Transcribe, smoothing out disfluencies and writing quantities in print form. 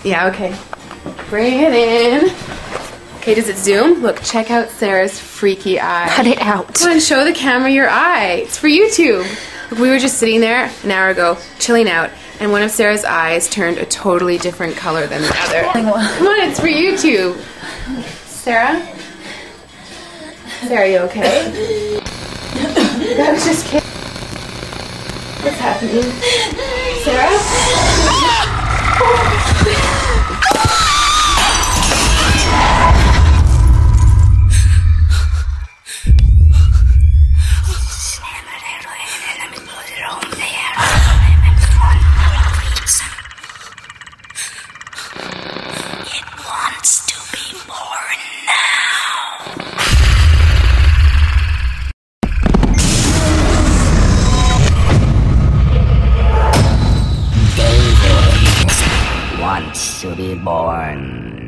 Yeah, okay. Bring it in. Okay, does it zoom? Look, check out Sarah's freaky eye. Cut it out. Come on, show the camera your eye. It's for YouTube. Look, we were just sitting there an hour ago, chilling out, and one of Sarah's eyes turned a totally different color than the other. Come on, it's for YouTube. Sarah? Sarah, you okay? I was just kidding. What's happening? Sarah? It wants to be born now. David wants to be born